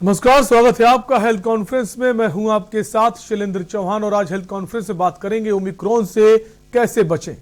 नमस्कार, स्वागत है आपका हेल्थ कॉन्फ्रेंस में। मैं हूं आपके साथ शैलेंद्र चौहान और आज हेल्थ कॉन्फ्रेंस में बात करेंगे ओमिक्रॉन से कैसे बचें।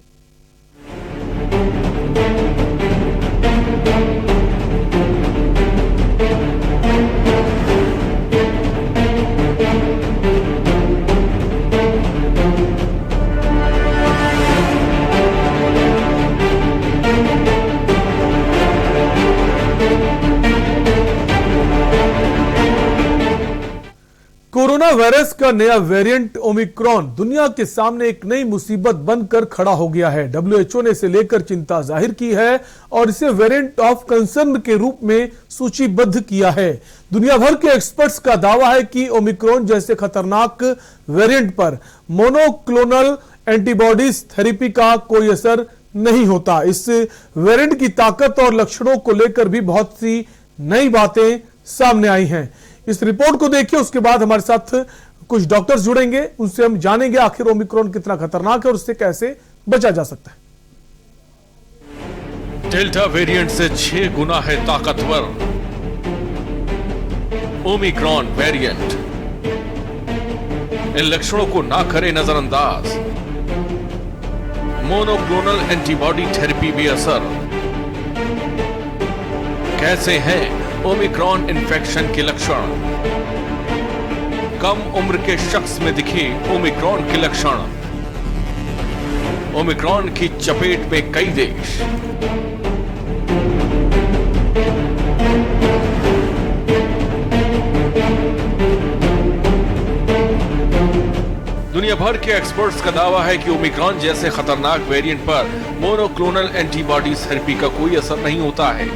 कोरोना वायरस का नया वेरिएंट ओमिक्रॉन दुनिया के सामने एक नई मुसीबत बनकर खड़ा हो गया है। डब्ल्यूएचओ ने इसे लेकर चिंता जाहिर की है और इसे वेरिएंट ऑफ कंसर्न के रूप में सूचीबद्ध किया है। दुनिया भर के एक्सपर्ट्स का दावा है कि ओमिक्रॉन जैसे खतरनाक वेरिएंट पर मोनोक्लोनल एंटीबॉडीज थेरेपी का कोई असर नहीं होता। इस वेरिएंट की ताकत और लक्षणों को लेकर भी बहुत सी नई बातें सामने आई हैं। इस रिपोर्ट को देखिए, उसके बाद हमारे साथ कुछ डॉक्टर्स जुड़ेंगे, उनसे हम जानेंगे आखिर ओमिक्रॉन कितना खतरनाक है और उससे कैसे बचा जा सकता है। डेल्टा वेरिएंट से 6 गुना है ताकतवर ओमिक्रॉन वेरिएंट। इन लक्षणों को ना करे नजरअंदाज। मोनोक्लोनल एंटीबॉडी थेरेपी बेअसर। कैसे हैं ओमिक्रॉन इन्फेक्शन के लक्षण? कम उम्र के शख्स में दिखे ओमिक्रॉन के लक्षण। ओमिक्रॉन की चपेट में कई देश। दुनिया भर के एक्सपर्ट्स का दावा है कि ओमिक्रॉन जैसे खतरनाक वेरिएंट पर मोनोक्लोनल एंटीबॉडी थेरेपी का कोई असर नहीं होता है।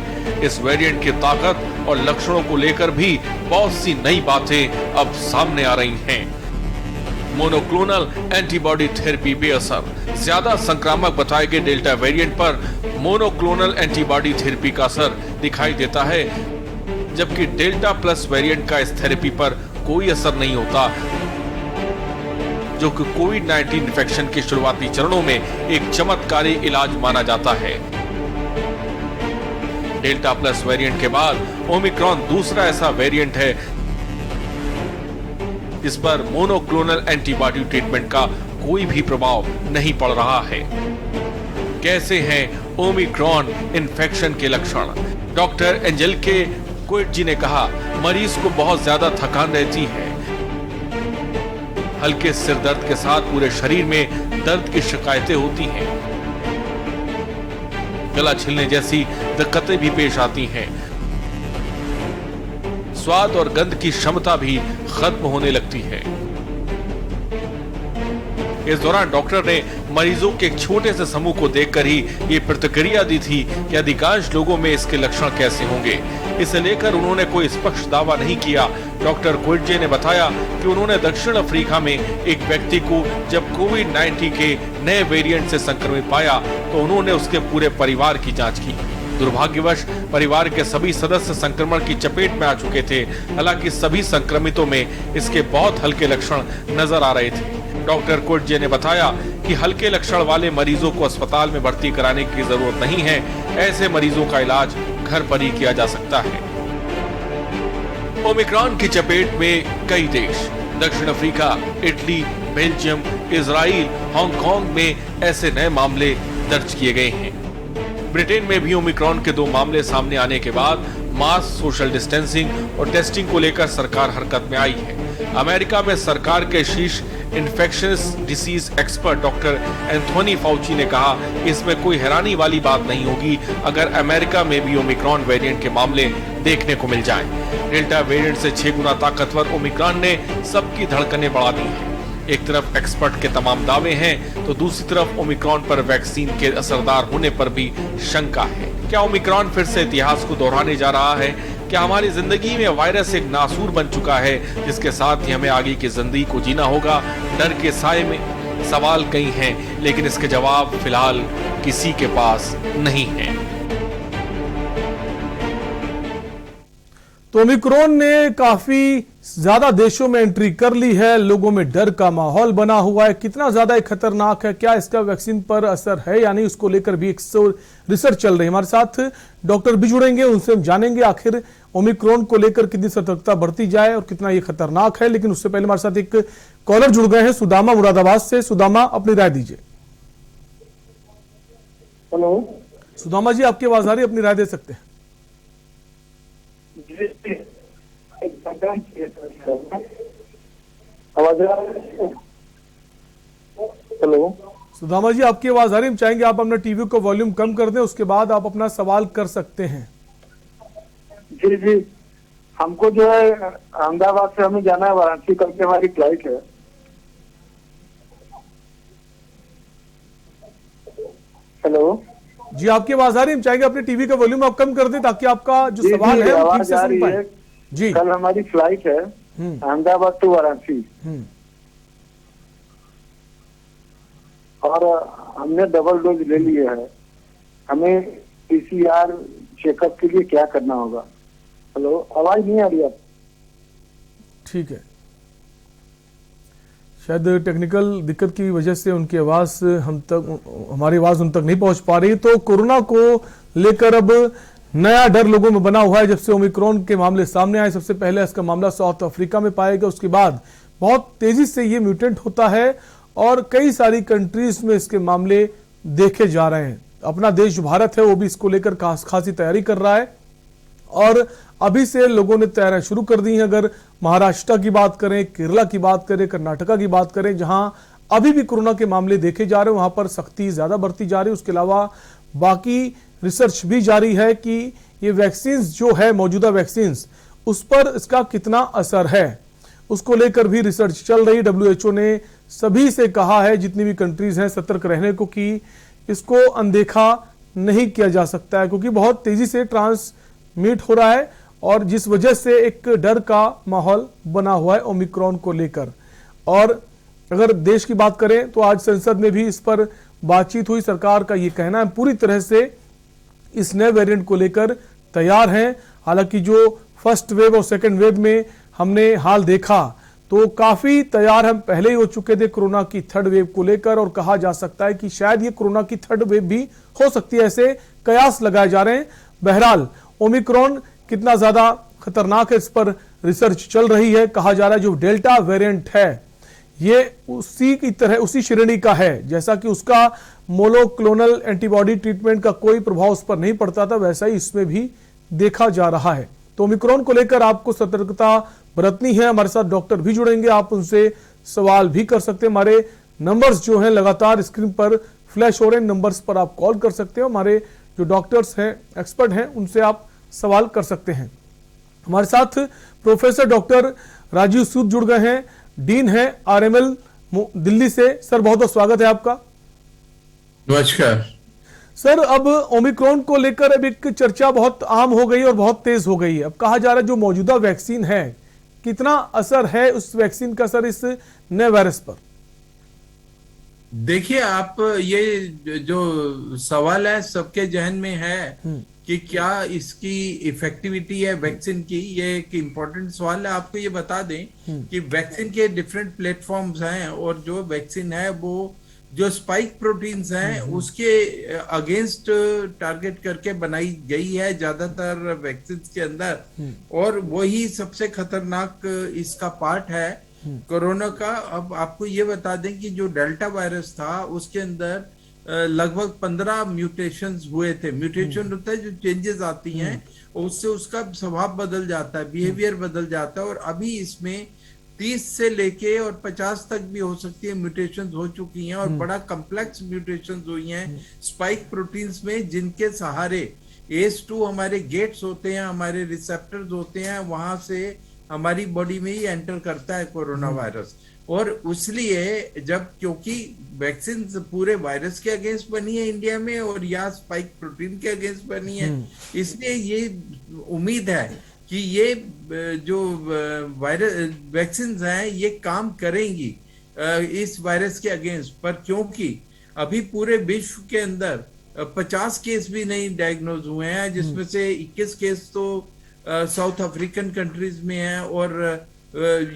इस वेरिएंट की ताकत और लक्षणों को लेकर भी बहुत सी नई बातें अब सामने आ रही हैं। मोनोक्लोनल एंटीबॉडी थेरेपी बेअसर। ज्यादा संक्रामक बताए गए डेल्टा वेरिएंट पर मोनोक्लोनल एंटीबॉडी थेरेपी का असर दिखाई देता है, जबकि डेल्टा प्लस वेरिएंट का इस थेरेपी पर कोई असर नहीं होता, जो कि कोविड-19 इन्फेक्शन के शुरुआती चरणों में एक चमत्कारी इलाज माना जाता है। डेल्टा प्लस वेरिएंट के बाद ओमिक्रॉन दूसरा ऐसा वेरिएंट है जिस पर मोनोक्लोनल एंटीबॉडी ट्रीटमेंट का कोई भी प्रभाव नहीं पड़ रहा है। कैसे हैं ओमिक्रॉन इन्फेक्शन के लक्षण? डॉक्टर एंजेलिके कोएट्जी ने कहा, मरीज को बहुत ज्यादा थकान रहती है। हल्के सिर दर्द के साथ पूरे शरीर में दर्द की शिकायतें होती हैं। गला छिलने जैसी दिक्कतें भी पेश आती हैं। स्वाद और गंध की क्षमता भी खत्म होने लगती है। इस दौरान डॉक्टर ने मरीजों के एक छोटे से समूह को देखकर ही ये प्रतिक्रिया दी थी कि अधिकांश लोगों में इसके लक्षण कैसे होंगे। इसे लेकर उन्होंने कोई स्पष्ट दावा नहीं किया। डॉक्टर कोएट्जी ने बताया कि उन्होंने दक्षिण अफ्रीका में एक व्यक्ति को जब कोविड-19 के नए वेरिएंट से संक्रमित पाया तो उन्होंने उसके पूरे परिवार की जांच की। दुर्भाग्यवश परिवार के सभी सदस्य संक्रमण की चपेट में आ चुके थे। हालांकि सभी संक्रमितों में इसके बहुत हल्के लक्षण नजर आ रहे थे। डॉक्टर कोएट्जी ने बताया कि हल्के लक्षण वाले मरीजों को अस्पताल में भर्ती कराने की जरूरत नहीं है। ऐसे मरीजों का इलाज घर पर ही किया जा सकता है। ओमिक्रॉन की चपेट में कई देश। दक्षिण Africa, Italy, Belgium, Israel, Hong Kong में ऐसे नए मामले दर्ज किए गए हैं। ब्रिटेन में भी ओमिक्रॉन के 2 मामले सामने आने के बाद मास, सोशल डिस्टेंसिंग और टेस्टिंग को लेकर सरकार हरकत में आई है। अमेरिका में सरकार के शीर्ष infectious disease expert doctor Anthony Fauci ने कहा, इसमें कोई हैरानी वाली बात नहीं होगी अगर अमेरिका में भी ओमिक्रॉन वेरिएंट के मामले देखने को मिल जाएं। डेल्टा वेरिएंट से 6 गुना ताकतवर ओमिक्रॉन ने सबकी धड़कनें बढ़ा दी हैं। एक तरफ एक्सपर्ट के तमाम दावे हैं तो दूसरी तरफ ओमिक्रॉन पर वैक्सीन के असरदार होने पर भी शंका है। क्या ओमिक्रॉन फिर से इतिहास को दोहराने जा रहा है? क्या हमारी जिंदगी में वायरस एक नासूर बन चुका है जिसके साथ ही हमें आगे की जिंदगी को जीना होगा? डर के साए में सवाल कई हैं, लेकिन इसके जवाब फिलहाल किसी के पास नहीं है। तो ओमिक्रॉन ने काफी ज्यादा देशों में एंट्री कर ली है, लोगों में डर का माहौल बना हुआ है। कितना ज्यादा ये खतरनाक है, क्या इसका वैक्सीन पर असर है या नहीं, उसको लेकर भी एक रिसर्च चल रही है। हमारे साथ डॉक्टर भी जुड़ेंगे, उनसे हम जानेंगे आखिर ओमिक्रॉन को लेकर कितनी सतर्कता बरती जाए और कितना ये खतरनाक है। लेकिन उससे पहले हमारे साथ एक कॉलर जुड़ गए हैं, सुदामा मुरादाबाद से। सुदामा, अपनी राय दीजिए। हेलो सुदामा जी, आपकी आवाज आ रही है, अपनी राय दे सकते हैं। आवाज आ रही है? हेलो सुदामा जी, आपकी आवाज आ रही है, हम चाहेंगे आप अपना टीवी को वॉल्यूम कम कर दें, उसके बाद आप अपना सवाल कर सकते हैं। जी जी, हमको जो है अहमदाबाद से हमें जाना है वाराणसी, कल की हमारी फ्लाइट है। हेलो जी, आपकी आवाज आ रही है, हम चाहेंगे अपने टीवी का वॉल्यूम आप कम कर दें ताकि आपका जो जी सवाल जी, है वो ठीक आवाज से आ सुन रही पाए। है। जी कल हमारी फ्लाइट है अहमदाबाद टू वाराणसी, और हमने डबल डोज ले लिए है। हमें पीसीआर चेकअप के लिए क्या करना होगा? हेलो, आवाज नहीं आ रही आप? ठीक है, शायद टेक्निकल दिक्कत की वजह से उनकी आवाज हमारी आवाज उन तक नहीं पहुंच पा रही। तो कोरोना को लेकर अब नया डर लोगों में बना हुआ है। जब से ओमिक्रॉन के मामले सामने आए, सबसे पहले इसका मामला साउथ अफ्रीका में पाया गया, उसके बाद बहुत तेजी से ये म्यूटेंट होता है और कई सारी कंट्रीज में इसके मामले देखे जा रहे हैं। अपना देश जो भारत है वो भी इसको लेकर खासी तैयारी कर रहा है और अभी से लोगों ने तैयारियां शुरू कर दी हैं। अगर महाराष्ट्र की बात करें, केरला की बात करें, कर्नाटका की बात करें, जहां अभी भी कोरोना के मामले देखे जा रहे हैं, वहां पर सख्ती ज्यादा बरती जा रही है। उसके अलावा बाकी रिसर्च भी जारी है कि ये वैक्सीन जो है, मौजूदा वैक्सीन, उस पर इसका कितना असर है, उसको लेकर भी रिसर्च चल रही। WHO ने सभी से कहा है, जितनी भी कंट्रीज हैं, सतर्क रहने को कि इसको अनदेखा नहीं किया जा सकता है, क्योंकि बहुत तेजी से ट्रांसमिट हो रहा है और जिस वजह से एक डर का माहौल बना हुआ है ओमिक्रॉन को लेकर। और अगर देश की बात करें तो आज संसद में भी इस पर बातचीत हुई। सरकार का यह कहना है पूरी तरह से इस नए वेरिएंट को लेकर तैयार हैं। हालांकि जो फर्स्ट वेव और सेकंड वेव में हमने हाल देखा तो काफी तैयार हम पहले ही हो चुके थे कोरोना की थर्ड वेव को लेकर, और कहा जा सकता है कि शायद ये कोरोना की थर्ड वेव भी हो सकती है, ऐसे कयास लगाए जा रहे हैं। बहरहाल ओमिक्रॉन कितना ज्यादा खतरनाक है, इस पर रिसर्च चल रही है। कहा जा रहा है जो डेल्टा वेरिएंट है ये उसी की तरह, उसी श्रेणी का है, जैसा कि उसका मोनोक्लोनल एंटीबॉडी ट्रीटमेंट का कोई प्रभाव उस पर नहीं पड़ता था, वैसा ही इसमें भी देखा जा रहा है। तो ओमिक्रॉन को लेकर आपको सतर्कता बरतनी है। हमारे साथ डॉक्टर भी जुड़ेंगे, आप उनसे सवाल भी कर सकते हैं। हमारे नंबर्स जो हैं लगातार स्क्रीन पर फ्लैश हो रहे हैं, नंबर्स पर आप कॉल कर सकते हो। हमारे जो डॉक्टर्स हैं, एक्सपर्ट हैं, उनसे आप सवाल कर सकते हैं। हमारे साथ प्रोफेसर डॉक्टर राजीव सूद जुड़ गए हैं, डीन है RML दिल्ली से। सर, बहुत बहुत स्वागत है आपका। नमस्कार सर, अब ओमिक्रॉन को लेकर अब एक चर्चा बहुत आम हो गई और बहुत तेज हो गई है। अब कहा जा रहा है जो मौजूदा वैक्सीन है, कितना असर है उस वैक्सीन का सर इस नए वायरस पर? देखिए, आप ये जो सवाल है सबके जहन में है कि क्या इसकी इफेक्टिविटी है वैक्सीन की, ये एक इम्पोर्टेंट सवाल है। आपको ये बता दें कि वैक्सीन के डिफरेंट प्लेटफॉर्म्स हैं और जो वैक्सीन है वो जो स्पाइक प्रोटीन्स हैं उसके अगेंस्ट टारगेट करके बनाई गई है ज्यादातर वैक्सीन के अंदर, और वही सबसे खतरनाक इसका पार्ट है कोरोना का। अब आपको ये बता दें कि जो डेल्टा वायरस था उसके अंदर लगभग 15 म्यूटेशंस हुए थे। म्यूटेशन होता है जो चेंजेस आती हैं, उससे उसका स्वभाव बदल जाता है, बिहेवियर बदल जाता है, और अभी इसमें 30 से लेके और 50 तक भी हो सकती है म्यूटेशंस हो चुकी हैं, और बड़ा कॉम्प्लेक्स म्यूटेशंस हुई हैं स्पाइक प्रोटीन्स में, जिनके सहारे ACE2 हमारे गेट्स होते हैं, हमारे रिसेप्टर्स होते हैं, वहां से हमारी बॉडी में ही एंटर करता है कोरोना वायरस। और इसलिए जब, क्योंकि वैक्सीन पूरे वायरस के अगेंस्ट बनी है इंडिया में और या स्पाइक प्रोटीन के अगेंस्ट बनी है, इसलिए ये उम्मीद है कि ये जो वायरस वैक्सीन हैं ये काम करेंगी इस वायरस के अगेंस्ट। पर क्योंकि अभी पूरे विश्व के अंदर 50 केस भी नहीं डायग्नोज हुए हैं, जिसमें से 21 केस तो साउथ अफ्रीकन कंट्रीज में है, और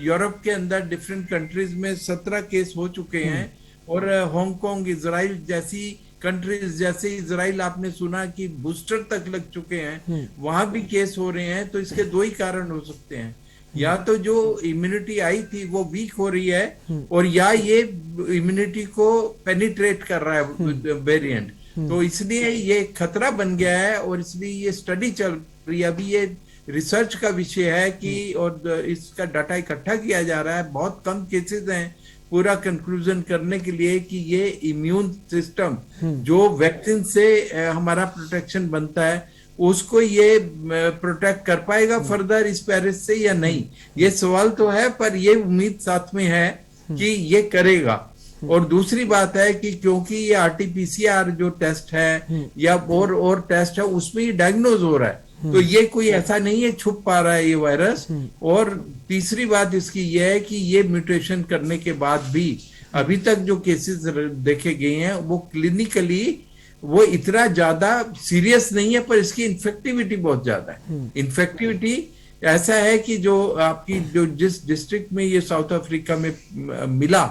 यूरोप के अंदर डिफरेंट कंट्रीज में 17 केस हो चुके हैं, और हांगकांग, इजराइल जैसी कंट्रीज, जैसे इजराइल आपने सुना कि बूस्टर तक लग चुके हैं, वहां भी केस हो रहे हैं। तो इसके दो ही कारण हो सकते हैं, या तो जो इम्यूनिटी आई थी वो वीक हो रही है, और या ये इम्यूनिटी को पेनिट्रेट कर रहा है वेरिएंट। तो इसलिए ये खतरा बन गया है, और इसलिए ये स्टडी चल रही है। अभी ये रिसर्च का विषय है कि, और इसका डाटा इकट्ठा किया जा रहा है। बहुत कम केसेस हैं पूरा कंक्लूजन करने के लिए कि ये इम्यून सिस्टम जो वैक्सीन से हमारा प्रोटेक्शन बनता है, उसको ये प्रोटेक्ट कर पाएगा फर्दर इस वायरस से या नहीं। ये सवाल तो है, पर ये उम्मीद साथ में है कि ये करेगा। और दूसरी बात है कि क्योंकि ये आरटीपीसीआर जो टेस्ट है या और टेस्ट है, उसमें ये डायग्नोज हो रहा है, तो ये कोई ऐसा नहीं है छुप पा रहा है ये वायरस। और तीसरी बात इसकी ये है कि ये म्यूटेशन करने के बाद भी अभी तक जो केसेस देखे गए हैं वो क्लिनिकली वो इतना ज्यादा सीरियस नहीं है, पर इसकी इन्फेक्टिविटी बहुत ज्यादा है। इन्फेक्टिविटी ऐसा है कि जो आपकी जो जिस डिस्ट्रिक्ट में ये साउथ अफ्रीका में मिला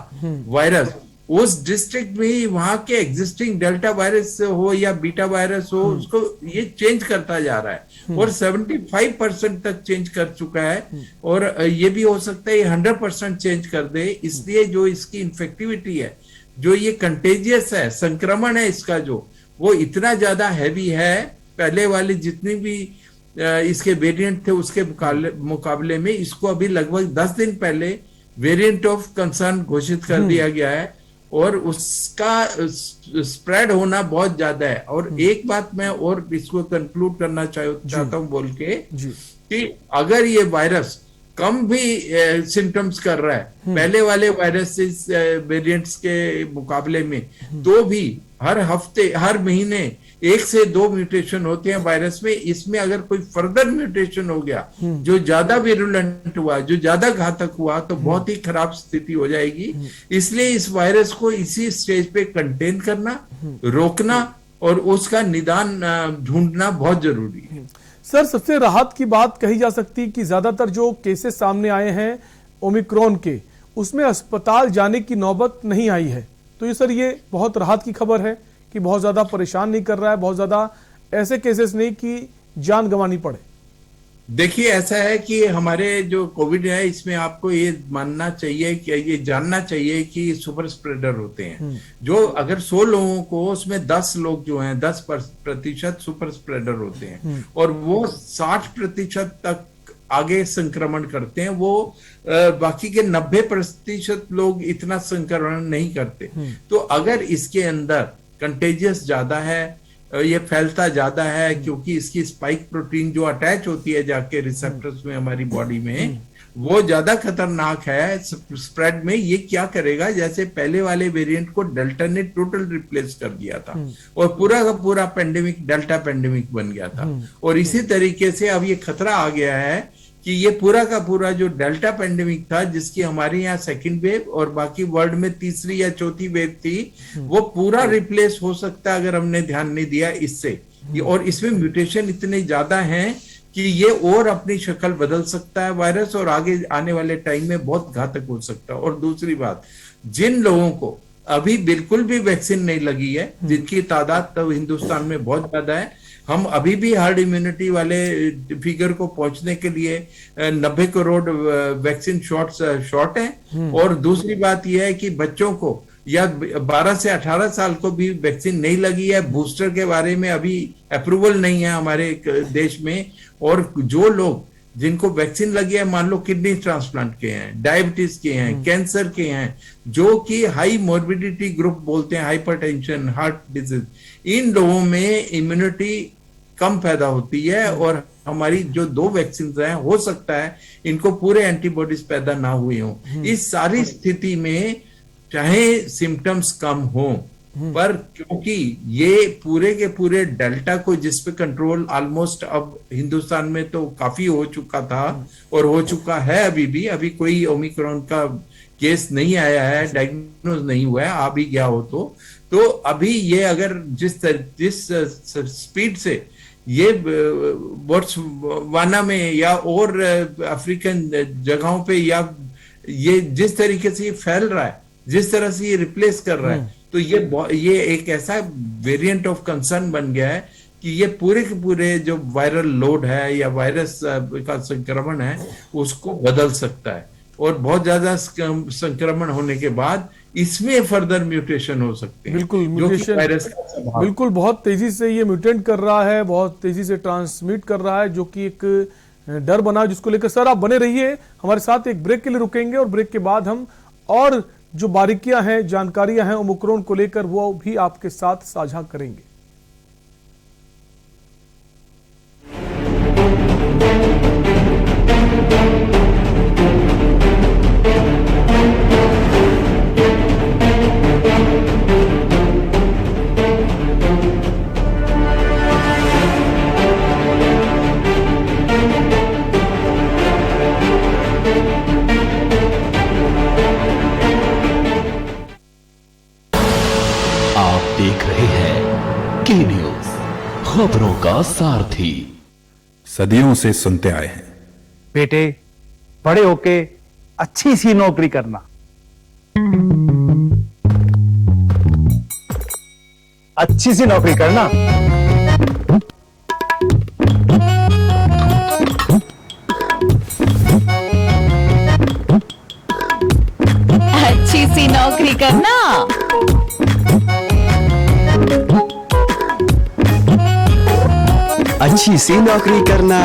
वायरस, उस डिस्ट्रिक्ट में ही वहां के एग्जिस्टिंग डेल्टा वायरस हो या बीटा वायरस हो, उसको ये चेंज करता जा रहा है, और 75% तक चेंज कर चुका है, और ये भी हो सकता है 100% चेंज कर दे। इसलिए जो इसकी इन्फेक्टिविटी है, जो ये कंटेजियस है, संक्रमण है इसका जो, वो इतना ज्यादा हैवी है। पहले वाले जितनी भी इसके वेरिएंट थे उसके मुकाबले में इसको अभी लगभग 10 दिन पहले वेरिएंट ऑफ कंसर्न घोषित कर दिया गया है, और उसका स्प्रेड होना बहुत ज्यादा है। और एक बात मैं और इसको कंक्लूड करना चाहता हूं बोल के कि अगर ये वायरस कम भी सिम्टम्स कर रहा है पहले वाले वायरस वेरिएंट्स के मुकाबले में, तो भी हर हफ्ते हर महीने 1 से 2 म्यूटेशन होते हैं वायरस में। इसमें अगर कोई फर्दर म्यूटेशन हो गया जो ज्यादा विरुलेंट हुआ, जो ज्यादा घातक हुआ, तो बहुत ही खराब स्थिति हो जाएगी। इसलिए इस वायरस को इसी स्टेज पे कंटेन करना, रोकना और उसका निदान ढूंढना बहुत जरूरी है। सर, सबसे राहत की बात कही जा सकती है कि ज्यादातर जो केसेस सामने आए हैं ओमिक्रॉन के, उसमें अस्पताल जाने की नौबत नहीं आई है। तो ये सर, ये बहुत राहत की खबर है कि बहुत ज्यादा परेशान नहीं कर रहा है, बहुत ज्यादा ऐसे केसेस नहीं कि जान गंवानी पड़े। देखिए, ऐसा है कि हमारे जो कोविड है इसमें आपको ये मानना चाहिए कि ये जानना चाहिए कि सुपर स्प्रेडर होते हैं। जो अगर 100 लोगों को, उसमें 10 लोग जो हैं, 10% सुपर स्प्रेडर होते हैं, और वो 60% तक आगे संक्रमण करते हैं। वो बाकी के 90% लोग इतना संक्रमण नहीं करते। तो अगर इसके अंदर कंटेजियस ज्यादा है, ये फैलता ज्यादा है, क्योंकि इसकी स्पाइक प्रोटीन जो अटैच होती है जाके रिसेप्टर्स में हमारी बॉडी में, वो ज्यादा खतरनाक है स्प्रेड में। ये क्या करेगा, जैसे पहले वाले वेरिएंट को डेल्टा ने टोटल रिप्लेस कर दिया था और पूरा का पूरा पेंडेमिक डेल्टा पेंडेमिक बन गया था। और इसी तरीके से अब ये खतरा आ गया है कि ये पूरा का पूरा जो डेल्टा पेंडेमिक था, जिसकी हमारे यहाँ सेकंड वेव और बाकी वर्ल्ड में तीसरी या चौथी वेव थी, वो पूरा रिप्लेस हो सकता है अगर हमने ध्यान नहीं दिया इससे। और इसमें म्यूटेशन इतने ज्यादा हैं कि ये और अपनी शक्ल बदल सकता है वायरस, और आगे आने वाले टाइम में बहुत घातक हो सकता है। और दूसरी बात, जिन लोगों को अभी बिल्कुल भी वैक्सीन नहीं लगी है, जिनकी तादाद तो हिंदुस्तान में बहुत ज्यादा है, हम अभी भी हार्ड इम्यूनिटी वाले फिगर को पहुंचने के लिए 90 करोड़ वैक्सीन शॉट है। और दूसरी बात यह है कि बच्चों को या 12 से 18 साल को भी वैक्सीन नहीं लगी है। बूस्टर के बारे में अभी अप्रूवल नहीं है हमारे देश में। और जो लोग जिनको वैक्सीन लगी है, मान लो किडनी ट्रांसप्लांट के हैं, डायबिटीज के हैं, कैंसर के हैं, जो कि हाई मोर्बिडिटी ग्रुप बोलते हैं, हाइपरटेंशन, हार्ट डिजीज, इन लोगों में इम्यूनिटी कम पैदा होती है। और हमारी जो 2 वैक्सीन हैं, हो सकता है इनको पूरे एंटीबॉडीज पैदा ना हुए हों। इस सारी स्थिति में चाहे सिम्टम्स कम हो, पर क्योंकि ये पूरे के पूरे डेल्टा को जिस पे कंट्रोल ऑलमोस्ट अब हिंदुस्तान में तो काफी हो चुका था और हो चुका है, अभी कोई ओमिक्रॉन का केस नहीं आया है, डायग्नोज नहीं हुआ है, आ भी गया हो तो अभी ये अगर जिस स्पीड से ये बोट्सवाना में या और अफ्रीकन जगहों पे, या ये जिस तरीके से ये फैल रहा है, जिस तरह से ये रिप्लेस कर रहा है, तो ये एक ऐसा वेरिएंट ऑफ कंसर्न बन गया है कि ये पूरे के पूरे जो वायरल लोड है या वायरस का संक्रमण है उसको बदल सकता है, और बहुत ज्यादा संक्रमण होने के बाद इसमें फर्दर म्यूटेशन हो सकते हैं। बिल्कुल, जो कि म्यूटेशन वायरस का स्वभाव। बिल्कुल बहुत तेजी से ये म्यूटेंट कर रहा है, बहुत तेजी से ट्रांसमिट कर रहा है, जो कि एक डर बना है, जिसको लेकर सर आप बने रहिए हमारे साथ। एक ब्रेक के लिए रुकेंगे और ब्रेक के बाद हम और जो बारीकियां हैं, जानकारियां हैं ओमिक्रॉन को लेकर, वो भी आपके साथ साझा करेंगे। देख रहे हैं के न्यूज, खबरों का सारथी। सदियों से सुनते आए हैं, बेटे बड़े होके अच्छी सी नौकरी करना, अच्छी सी नौकरी करना। अच्छी सी नौकरी करना। अच्छी सी नौकरी करना।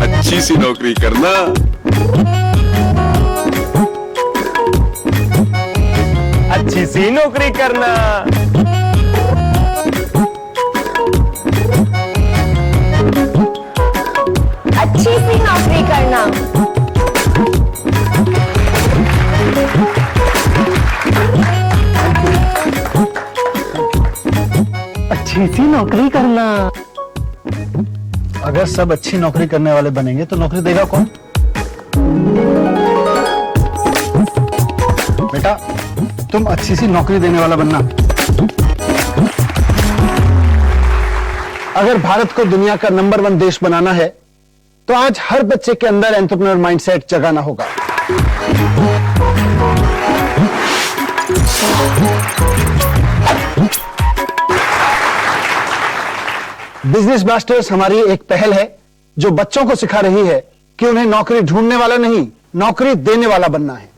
अच्छी सी नौकरी करना। अच्छी सी नौकरी करना। अच्छी सी नौकरी करना। अच्छी सी नौकरी करना। अगर सब अच्छी नौकरी करने वाले बनेंगे तो नौकरी देगा कौन? बेटा तुम अच्छी सी नौकरी देने वाला बनना। अगर भारत को दुनिया का नंबर 1 देश बनाना है तो आज हर बच्चे के अंदर एंटरप्रेन्योर माइंडसेट जगाना होगा। बिजनेस ब्लास्टर्स हमारी एक पहल है जो बच्चों को सिखा रही है कि उन्हें नौकरी ढूंढने वाला नहीं, नौकरी देने वाला बनना है।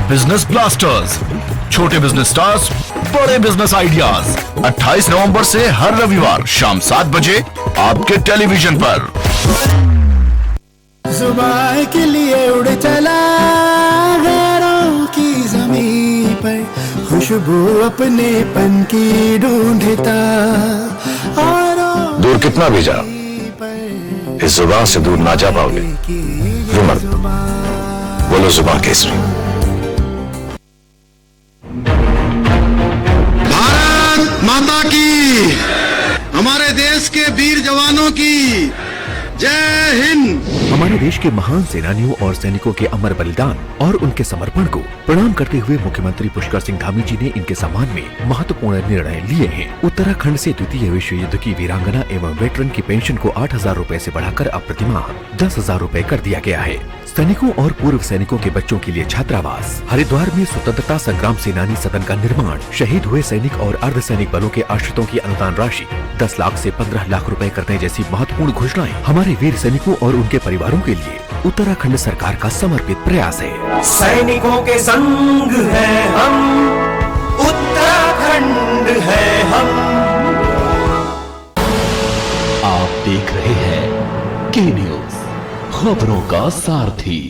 बिजनेस ब्लास्टर्स, छोटे बिजनेस स्टार्स, बड़े बिजनेस आइडियाज। 28 नवंबर से हर रविवार शाम 7 बजे आपके टेलीविजन पर। जुबान के लिए उड़ चला गैरों की जमीन पर, खुशबू अपने पन की ढूंढता। दूर कितना भी जाओ, इस जुबान से दूर ना जा पाओगे। विमल, बोलो जुबान केसरी। भारत माता की, हमारे देश के वीर जवानों की जय हिंद। हमारे देश के महान सेनानियों और सैनिकों के अमर बलिदान और उनके समर्पण को प्रणाम करते हुए मुख्यमंत्री पुष्कर सिंह धामी जी ने इनके सम्मान में महत्वपूर्ण निर्णय लिए हैं। उत्तराखंड से द्वितीय विश्व युद्ध की वीरांगना एवं वेटरन की पेंशन को 8,000 रूपए से बढ़ाकर अब प्रतिमाह 10,000 रूपए कर दिया गया है। सैनिकों और पूर्व सैनिकों के बच्चों के लिए छात्रावास। हरिद्वार में स्वतंत्रता संग्राम सेनानी सदन का निर्माण। शहीद हुए सैनिक और अर्धसैनिक बलों के आश्रितों की अनुदान राशि 10 लाख से 15 लाख रुपए करने जैसी महत्वपूर्ण घोषणाएं हमारे वीर सैनिकों और उनके परिवारों के लिए उत्तराखंड सरकार का समर्पित प्रयास है। सैनिकों के संग है हम, उत्तराखंड है हम। आप देख रहे हैं के न्यूज, खबरों का सारथी।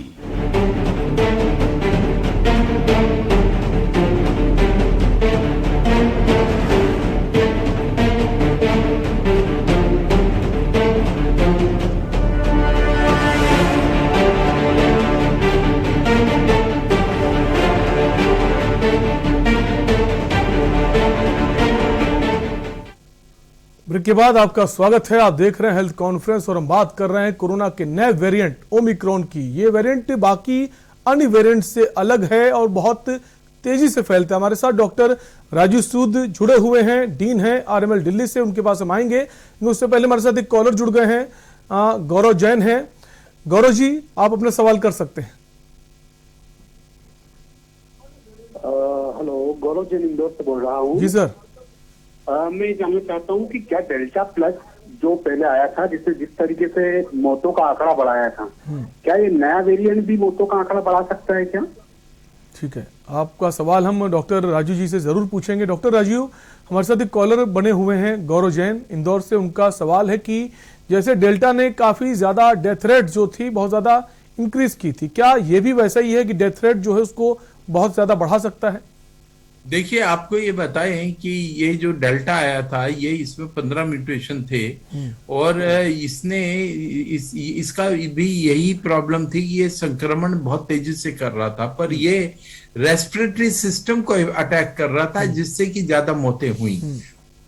ब्रेक ब्रेक के बाद आपका स्वागत है। आप देख रहे हैं हेल्थ कॉन्फ्रेंस और हम बात कर रहे हैं कोरोना के नए वेरिएंट ओमिक्रॉन की। ये वेरिएंट बाकी अन्य वेरिएंट से अलग है और बहुत तेजी से फैलता है। हमारे साथ डॉक्टर राजू सूद जुड़े हुए हैं, डीन हैं आरएमएल दिल्ली से, उनके पास हम आएंगे। उससे पहले हमारे साथ एक कॉलर जुड़ गए हैं, गौरव जैन हैं। गौरव जी, आप अपना सवाल कर सकते हैं। हेलो, गौरव जैन इंदौर से बोल रहा हूँ। जी सर। मैं जानना चाहता हूँ कि क्या डेल्टा प्लस जो पहले आया था, जिस तरीके से मौतों का आंकड़ा बढ़ाया था, क्या ये नया वेरिएंट भी मौतों का आंकड़ा बढ़ा सकता है क्या? ठीक है, आपका सवाल हम डॉक्टर राजू जी से जरूर पूछेंगे। डॉक्टर राजू, हमारे साथ एक कॉलर बने हुए हैं गौरव जैन इंदौर से। उनका सवाल है कि जैसे डेल्टा ने काफी ज्यादा डेथ रेट जो थी बहुत ज्यादा इंक्रीज की थी, क्या ये भी वैसा ही है कि डेथ रेट जो है उसको बहुत ज्यादा बढ़ा सकता है? देखिए, आपको ये बताएं कि ये जो डेल्टा आया था, ये इसमें 15 म्यूटेशन थे और इसने इसका भी यही प्रॉब्लम थी कि ये संक्रमण बहुत तेजी से कर रहा था, पर ये रेस्पिरेटरी सिस्टम को अटैक कर रहा था, जिससे कि ज्यादा मौतें हुई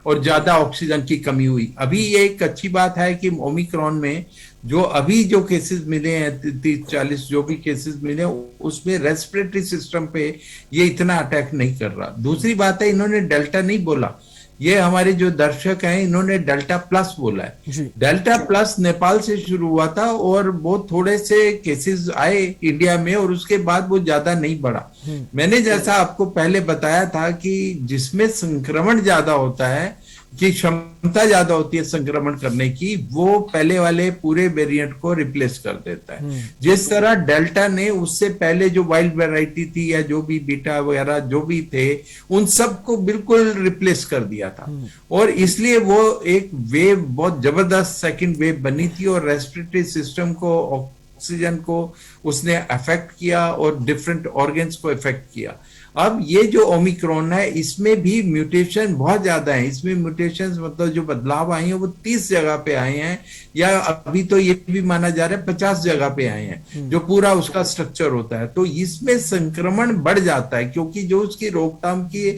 और ज्यादा ऑक्सीजन की कमी हुई। अभी ये एक अच्छी बात है कि ओमिक्रॉन में जो केसेस मिले हैं, 30-40 जो भी केसेस मिले, उसमें रेस्पिरेटरी सिस्टम पे ये इतना अटैक नहीं कर रहा। दूसरी बात है, इन्होंने डेल्टा नहीं बोला, ये हमारे जो दर्शक हैं इन्होंने डेल्टा प्लस बोला है। डेल्टा प्लस नेपाल से शुरू हुआ था और वो थोड़े से केसेस आए इंडिया में और उसके बाद वो ज्यादा नहीं बढ़ा। मैंने जैसा आपको पहले बताया था कि जिसमें संक्रमण ज्यादा होता है, की क्षमता ज्यादा होती है संक्रमण करने की, वो पहले वाले पूरे वेरिएंट को रिप्लेस कर देता है। जिस तरह डेल्टा ने उससे पहले जो वाइल्ड वैरायटी थी या जो भी बीटा वगैरह जो भी थे, उन सबको बिल्कुल रिप्लेस कर दिया था और इसलिए वो एक वेव, बहुत जबरदस्त सेकंड वेव बनी थी और रेस्पिरेटरी सिस्टम को, ऑक्सीजन को उसने अफेक्ट किया और डिफरेंट ऑर्गन्स को अफेक्ट किया। अब ये जो ओमिक्रॉन है, इसमें भी म्यूटेशन बहुत ज्यादा है। इसमें म्यूटेशंस मतलब जो बदलाव आए हैं वो 30 जगह पे आए हैं, या अभी तो ये भी माना जा रहा है 50 जगह पे आए हैं, जो पूरा उसका स्ट्रक्चर होता है। तो इसमें संक्रमण बढ़ जाता है क्योंकि जो उसकी रोकथाम की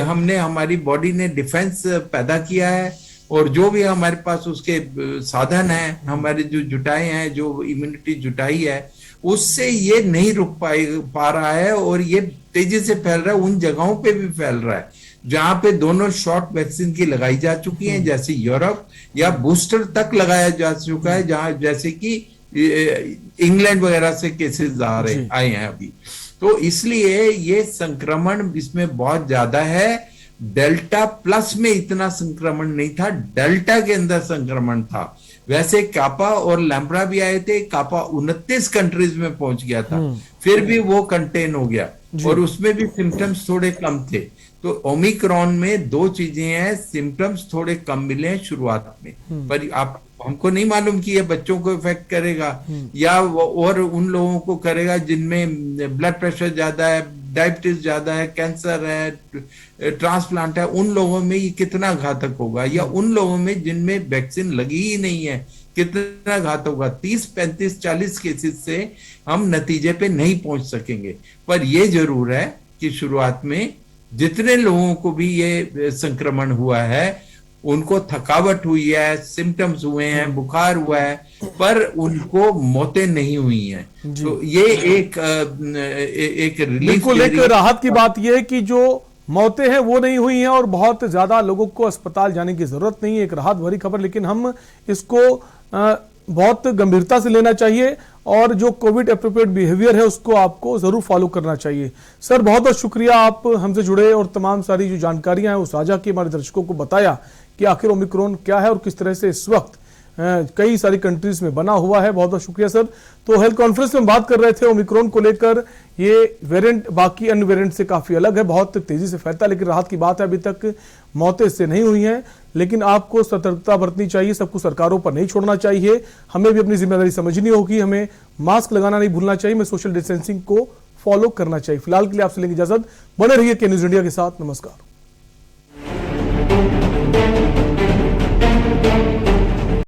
हमने, हमारी बॉडी ने डिफेंस पैदा किया है और जो भी हमारे पास उसके साधन है, हमारे जो जुटाए हैं, जो इम्यूनिटी जुटाई है, उससे ये नहीं रुक पा रहा है और ये तेजी से फैल रहा है। उन जगहों पे भी फैल रहा है जहां पे दोनों शॉट वैक्सीन की लगाई जा चुकी हैं, जैसे यूरोप, या बूस्टर तक लगाया जा चुका है, जहां जैसे कि इंग्लैंड वगैरह से केसेस आए हैं अभी। तो इसलिए ये संक्रमण इसमें बहुत ज्यादा है। डेल्टा प्लस में इतना संक्रमण नहीं था, डेल्टा के अंदर संक्रमण था। वैसे कापा और लैम्ब्रा भी आए थे, कापा 29 कंट्रीज में पहुंच गया था, फिर भी वो कंटेन हो गया और उसमें भी सिम्टम्स थोड़े कम थे। तो ओमिक्रॉन में दो चीजें हैं, सिम्टम्स थोड़े कम मिले हैं शुरुआत में, पर आप हमको नहीं मालूम कि ये बच्चों को इफेक्ट करेगा या और उन लोगों को करेगा जिनमें ब्लड प्रेशर ज्यादा है, डायबिटीज ज्यादा है, कैंसर है, ट्रांसप्लांट है, उन लोगों में ये कितना घातक होगा, या उन लोगों में जिनमें वैक्सीन लगी ही नहीं है कितना घातक होगा। 30, 35, 40 केसेस से हम नतीजे पे नहीं पहुंच सकेंगे, पर ये जरूर है कि शुरुआत में जितने लोगों को भी ये संक्रमण हुआ है, उनको थकावट हुई है, सिम्टम्स हुए हैं, बुखार हुआ है, पर उनको मौतें नहीं हुई हैं। तो ये एक रिलीफ, बिल्कुल एक राहत की बात यह है कि जो मौतें हैं वो नहीं हुई हैं और बहुत ज्यादा लोगों को अस्पताल जाने की जरूरत नहीं है। एक राहत भरी खबर, लेकिन हम इसको बहुत गंभीरता से लेना चाहिए और जो कोविड एप्रोप्रिएट बिहेवियर है उसको आपको जरूर फॉलो करना चाहिए। सर, बहुत बहुत शुक्रिया, आप हमसे जुड़े और तमाम सारी जो जानकारियां हैं वो साझा की, हमारे दर्शकों को बताया कि आखिर ओमिक्रॉन क्या है और किस तरह से इस वक्त कई सारी कंट्रीज में बना हुआ है। बहुत बहुत शुक्रिया सर। तो हेल्थ कॉन्फ्रेंस में बात कर रहे थे ओमिक्रॉन को लेकर। ये वेरिएंट बाकी अन्य वेरिएंट से काफी अलग है, बहुत तेजी से फैलता है, लेकिन राहत की बात है अभी तक मौतें इससे नहीं हुई हैं। लेकिन आपको सतर्कता बरतनी चाहिए, सबको सरकारों पर नहीं छोड़ना चाहिए, हमें भी अपनी जिम्मेदारी समझनी होगी, हमें मास्क लगाना नहीं भूलना चाहिए, हमें सोशल डिस्टेंसिंग को फॉलो करना चाहिए। फिलहाल के लिए आपसे लेंगे इजाजत, बने रहिए के न्यूज इंडिया के साथ। नमस्कार।